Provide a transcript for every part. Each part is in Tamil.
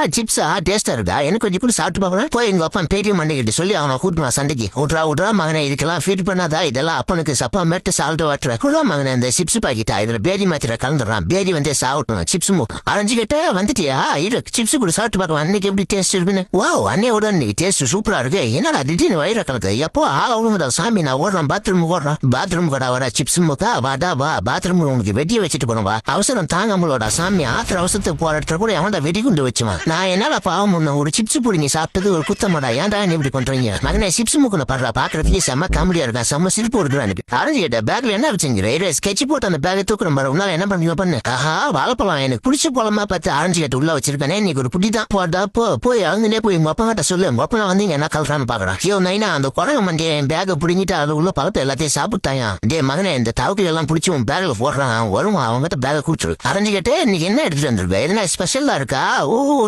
சிப்ஸா டேஸ்டா இருக்கா எனக்கு கொஞ்சம் கூட சாப்பிட்டு பாப்பா போய் எங்க அப்பா பெரிய மண்டைகிட்ட சொல்லி அவனை கூட்டுமா சண்டைக்கு விட்றா மகனை இதுக்கெல்லாம் ஃபீட் பண்ணாதா இதெல்லாம் அப்பனுக்கு சப்பா மேட்டு சால்ட் வாட்டுற கூட மகனை இந்த சிப்ஸ் பாக்கிட்டா இதுல பேரி மாத்திர கலந்துடுறான் பேரி வந்து சாப்பிட்டணும் சிப்ஸ் அரைஞ்சுக்கிட்ட வந்துட்டியா இரு சிப்ஸ் கூட சாப்பிட்டு பார்க்கலாம் அன்னைக்கு எப்படி டேஸ்ட் இருக்குன்னு அன்னையோட அன்னைக்கு டேஸ்ட் சூப்பரா இருக்கு என்னடா திடீர்னு வயிற கலக்கு எப்போ ஆளுங்கடா சாமி நான் ஓடுறேன் பாத்ரூம் கடா வர சிப்ஸ் முக்கா வாடா வா பாத்ரூம் உனக்கு வெடிய வச்சுட்டு போனவா அவசரம் தாங்கங்களோட சாமி ஆத்திர அவசரத்துக்கு போற இடத்துல கூட எவன்டா வெடி கொண்டு வச்சுவான் நான் என்னால பாவம் ஒரு சிப்ஸ் புடிங்க சாப்பிட்டது ஒரு குத்தமாடா ஏன்டா நீ இப்படி பண்றீங்க மகனே சிப்ஸ் முக்குன்னு படுறா பாக்குறதுக்கு செம்ம காமெடியா இருக்கா செம்ம சிரிப்பு வருதுன்னு அரைஞ்சிக்கிட்ட பேக்ல என்ன வச்சுங்கிற ஸ்கெட்ச் போட்டு அந்த பேக்கை தூக்குற மாதிரி உன்னால என்ன பண்ணீங்க பண்ணு வாழைப்பழம் எனக்கு பிடிச்ச பழமா பார்த்து அரைஞ்சிக்கிட்ட உள்ள வச்சிருக்கேன் இன்னைக்கு ஒரு புடிதான் போடா போய் அங்கனே போய் உங்க அப்பா கிட்ட சொல்லு உங்க அப்பா வந்து என்ன கலறான்னு பாக்குறான் ஐயோ நைனா அந்த குரங்கு மண்டிய என் பேக்கை பிடிங்கிட்டு அது உள்ள பழத்தை எல்லாத்தையும் சாப்பிட்டாயா டே மகனே இந்த தவக்கை எல்லாம் பிடிச்சி உன் பேக்ல போடுறான் வருவான் அவங்ககிட்ட பேக்கை குடிச்சிரு அரைஞ்சிக்கிட்டு இன்னைக்கு என்ன எடுத்துட்டு வந்துருக்க எதுனா ஸ்பெஷலா இருக்கா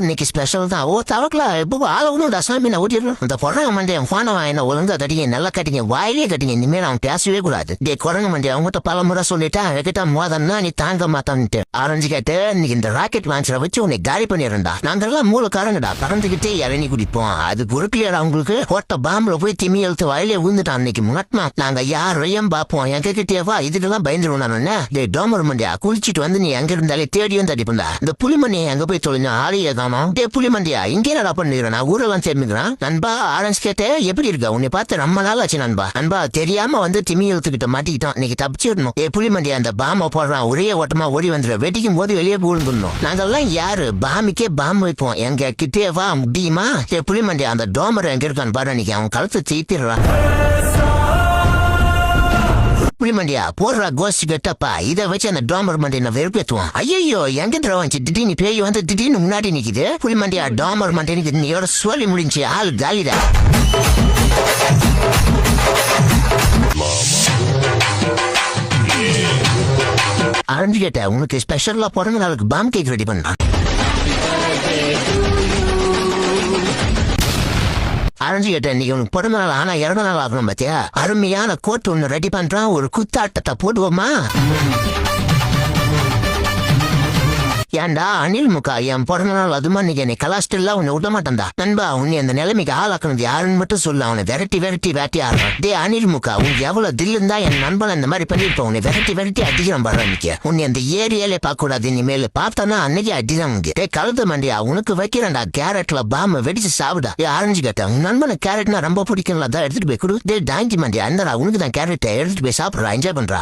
இன்னைக்கு ஸ்பெஷல் தான் தவக்கலா இப்போ ஆகணும் சாமி நான் ஓட்டிடுறேன் இந்த குரங்கு மண்டிய போனவா என்ன ஒழுங்கா கட்டிங்க நல்லா கட்டிங்க வாயிலே கட்டிங்க இனிமேல் அவன் பேசவே கூடாது டே குரங்கு மண்டிய அவங்ககிட்ட பல முறை சொல்லிட்டா கிட்ட மோதன்னா நீ தாங்க மாட்டான்ட்டு ஆரஞ்சுக்கிட்டு இன்னைக்கு இந்த ராக்கெட் லான்ச்சரை வச்சு உன்னை காலி பண்ணிடுறா நாங்கெல்லாம் மூலக்காரங்கடா பறந்துகிட்டே இறங்கி குடிப்போம் அது பொறுப்பியர் அவங்களுக்கு ஓட்ட பாம்புல போய் திமி எழுத்து வாயிலே விழுந்துட்டான் அன்னைக்கு முகட்மா நாங்க யாரையும் பார்ப்போம் எங்க கிட்டேவா இதுக்கெல்லாம் பயந்துருவோம் நான் டே டோமர் மண்டியா குளிச்சுட்டு வந்து நீ எங்க இருந்தாலே தேடியும் தடிப்பா இந்த புலிமண்டியை எங்க போய் தொழிஞ்சா ஆளையே காணும் டே புலிமண்டியா இங்கே நான் பண்ணிடுறேன் நான் ஊரெல்லாம் தெரிஞ்சுக்கிறேன் நண்பா ஆரஞ்சு கேட்ட எப்படி இருக்கா உன்னை பார்த்து ரொம்ப நாள் ஆச்சு நண்பா தெரியாம வந்து திமி எழுத்துக்கிட்ட மாட்டிக்கிட்டோம் இன்னைக்கு தப்பிச்சிடணும் ஏ புலிமண்டியா அந்த பாம்பை போடுறான் ஒரே ஓட்டமா ஓடி வந்துடும் வெடிக்கும் போது வெளியே விழுந்துடணும் நாங்கெல்லாம் யாரு பாமிக்கே பாம்பு வைப்போம் எங்க கிட்டே வா முடியுமா ஏ புலிமண்டியா அந்த டோமர் எங்க இருக்கான்னு பாரு அன்னைக்கு அவன் கழுத்து தீப்பிடுறான் புலிமண்டியா போடுறா கோஸ்ட் கெட்டப்பா இதை வச்சு அந்த டோமர் மண்டியை நான் வெறுப்பேற்றுவான் ஐயோ எங்க வந்துச்சு திடீர்னு பேய் வந்து திடீர்னு முன்னாடி நிக்குது புலிமண்டியா டோமர் மண்டியை நீயோட சொல்லி முடிஞ்சு ஆள் காலிடா அரைஞ்சு கேட்ட உனக்கு ஸ்பெஷலா பிறந்த நாளுக்கு பாம் கேக் ரெடி பண்ணான் அரைஞ்சு கேட்ட இன்னைக்கு உனக்கு பிறந்த நாள் ஆனா இறந்த நாள் ஆகணும் பாத்தியா அருமையான கோட் ஒண்ணு ரெடி பண்றான் ஒரு குத்தாட்டத்தை போடுவோமா ஏன்டா அனில் முக்கா என் பிறந்த நாள் அதுமா நீங்க என்னை கலாஸ்டெல்லாம் உன்னை விட மாட்டேன்டா நண்பா உன்னை அந்த நிலைமைக்கு ஆளாக்கணுது யாருன்னு மட்டும் சொல்ல அவனை விரட்டி ஆடுறான் டே அனில் முக்கா உனக்கு எவ்வளவு தில் இருந்தா என் நண்பன் இந்த மாதிரி பண்ணிருப்போம் உன்னை விரட்டி அடிக்கிறான் பாரு நிக்க உன்னை அந்த ஏரியாலே பார்க்க கூடாது இனிமேல் பார்த்தானா அன்னைக்கு அடிதான் உங்க டே கழுத்து மண்டியா உனக்கு வைக்கிறேன்டா கேரட்ல பாம்பு வெடிச்சு சாப்பிடா ஏ ஆரஞ்சு கேட்டேன் உன் நண்பனுக்கு கேரட்னா ரொம்ப பிடிக்கும்ல அதான் எடுத்துட்டு போய் கொடு டே டாங்கி மண்டியா அந்தடா உனக்கு தான் கேரட்டை எடுத்துட்டு போய் சாப்பிடுறா என்ஜாய் பண்றா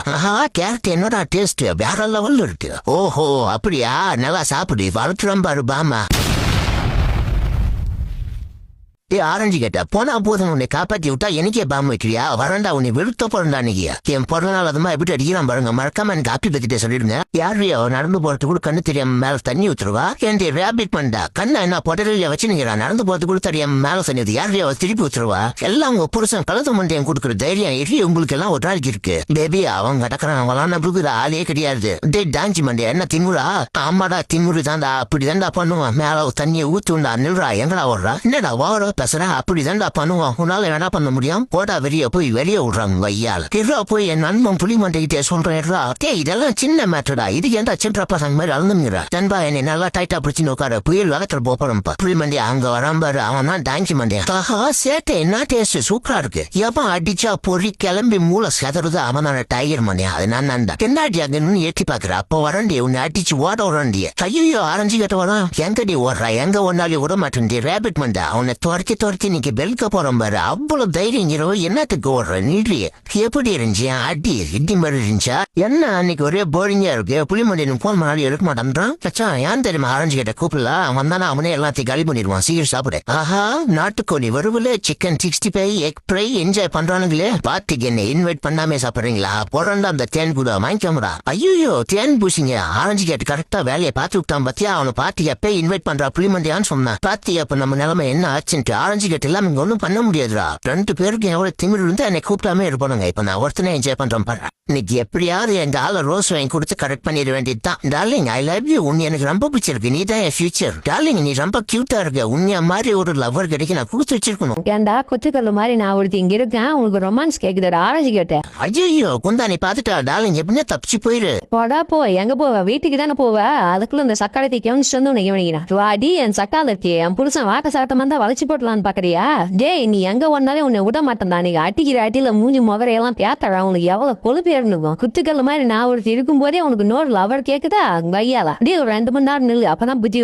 கேரட் என்னடா டேஸ்ட் வேற லெவல்ல இருக்கு ஓஹோ அப்படியா நல்லா சாப்பிடு வளர்த்துறான் பாரு பாமா ஆரஞ்சு கேட்ட போனா போதும் உன்னை காப்பாத்தி விட்டா எனக்கே பாம்பு வைக்கிறியா வரண்டா உன்னை வெளுத்த பிறந்தா அன்னைக்கு என் பிறந்த நாள் அதுமா எப்படி அடிக்கிறான் பாருங்க மறக்காம எனக்கு காப்பி பத்திட்டே சொல்லிடுங்க யாரையோ நடந்து போறது கூட கண்ணு தெரியாம மேல தண்ணி ஊத்துருவா என் ரேபிட் பண்ணா கண்ணா என்ன பொட்டரியா வச்சு நீங்க நடந்து போறது கூட தெரியாம மேல தண்ணி யாரையோ திருப்பி ஊத்துருவா எல்லாம் உங்க புருஷன் கழுத்து மண்டையன் கொடுக்குற தைரியம் எரி உங்களுக்கு எல்லாம் ஒரு நாளைக்கு இருக்கு பேபி அவங்க கடக்கிறான் நம்மளுக்கு ஆளே கிடையாது டே டாஞ்சி மண்டையா என்ன திமுறா ஆமாடா திமுரு தான்டா அப்படிதான்டா பண்ணுவான் மேல தண்ணியை ஊத்துண்டா நில்றா எங்கடா ஓடுறா என்னடா ஓர பேசுறா அப்படிதான்டா பண்ணுவான் உன்னால என்ன பண்ண முடியும் போடா வெளிய விடுறாங்க வையால் கிரா போய் என் நண்பன் புலி மண்டைகிட்டே சொல்றேன் இதெல்லாம் சின்ன மேட்டடா இது ஏன்டா சின்ன பசங்க மாதிரி அழுந்துங்கிறா நண்பா என்னை நல்லா டைட்டா பிடிச்சு உட்கார புயல் வகத்துல போறப்பா புலி மண்டியா அங்க வராம்பாரு அவன் தான் டாங்கி மண்டியா சேட்டை என்ன டேஸ்ட் சூப்பரா இருக்கு எவன் அடிச்சா பொறி கிளம்பி மூளை செதறது அவனான டைகர் மண்டியா அது நான் தான் தென்னாடி அங்கன்னு ஏற்றி பாக்குற அப்போ வரண்டி உன்னை அடிச்சு ஓட விடண்டிய கையோ ஆரஞ்சு கிட்ட வரான் எங்கடி ஓடுறா எங்க ஒன்னாலே விட மாட்டேன் ரேபிட் மண்டா அவனை துரக்கி இன்னைக்கு பெல்க போறோம் பாரு அவ்வளவு தைரியம் என்னத்துக்கு ஓடுற நீட்லயே எப்படி இருந்துச்சு அடி இடி மாதிரி இருந்துச்சா என்ன அன்னைக்கு ஒரே போரிங்கா இருக்கு புலிமண்டியன் போன் பண்ணாலும் எடுக்க மாட்டேன்றான் ஏன் தெரியுமா ஆரஞ்சு கிட்ட கூப்பிடல அவன் தானே அவனே எல்லாத்தையும் காலி பண்ணிடுவான் சீக்கிரம் சாப்பிடு நாட்டுக்கோழி வருவல சிக்கன் 65 எக் ஃப்ரை என்ஜாய் பண்றானுங்களே பார்ட்டிக்கு என்ன இன்வைட் பண்ணாமே சாப்பிடுறீங்களா போறா அந்த தேன் கூட வாங்கிக்கோங்கடா ஐயோ தேன் பூசிங்க ஆரஞ்சு கேட்டு கரெக்டா வேலையை பார்த்து விட்டான் பத்தியா அவனை பார்ட்டிக்கு எப்ப இன்வைட் பண்றா புலிமண்டியான்னு சொன்னான் பாத்தி அப்ப நம்ம நிலைமை என்ன ஆச்சுன்ட்டு ஆரஞ்சு கேட் எல்லாம் இங்க ஒன்றும் பண்ண முடியாதுடா. 2 பேருக்கு எவ்வளவு திமிர் இருந்து என்னை கூப்பிட்டாமே இருப்பானுங்க. இப்ப நான் ஒருத்தனை என்ஜாய் பண்றேன் பாரு. இன்னைக்கு எப்படியாவது எங்க ஆள ரோஸ் வாங்கி கொடுத்து கரெக்ட் பண்ணிட வேண்டியதுதான். Darling I love you. உன்னை எனக்கு ரொம்ப பிடிச்சிருக்கு. நீ தான் என் ஃபியூச்சர். டார்லிங் நீ ரொம்ப கியூட்டா இருக்க. உன்னைய மாதிரி ஒரு லவர் கிடைக்க நான் கொடுத்து வச்சிருக்கணும். ஏன்டா கொத்துக்கல்லு மாதிரி நான் ஒருத்தி இங்க இருக்கேன், உங்களுக்கு ரொமான்ஸ் கேக்குதுடா ஆரஞ்சு கேட்டேன். ஐயோ குந்தா நீ பாத்துட்டா டார்லிங் எப்படின்னா தப்பிச்சு போயிரு. போடா போ, எங்க போவ? வீட்டுக்கு தானே போவ. அதுக்குள்ள இந்த சக்காலத்தை கவனிச்சுட்டு வந்து உன்னை கவனிக்கிறான். வாடி என் சக்காலத்தி, என் புருஷன் வாட்ட சாட்டமா தான் வளைச்சு போட்டலான்னு பாக்குறியா? டேய் நீ எங்க ஒன்னாலே உன்னை விட மாட்டேன் தான். நீங்க அட்டிக்கிற அட்டியில மூஞ்சி முகரையெல்லாம் பேத்தடா. உனக்கு எவ்வளவு கொழுப்பு ஏறணும். குத்துக்கல்ல மாதிரி நான் ஒருத்தி இருக்கும் போதே உனக்கு நோர் லவர் கேக்குதா? வையாலா டே ஒரு 2 மணி நேரம் நில்லு, அப்பதான் புத்தி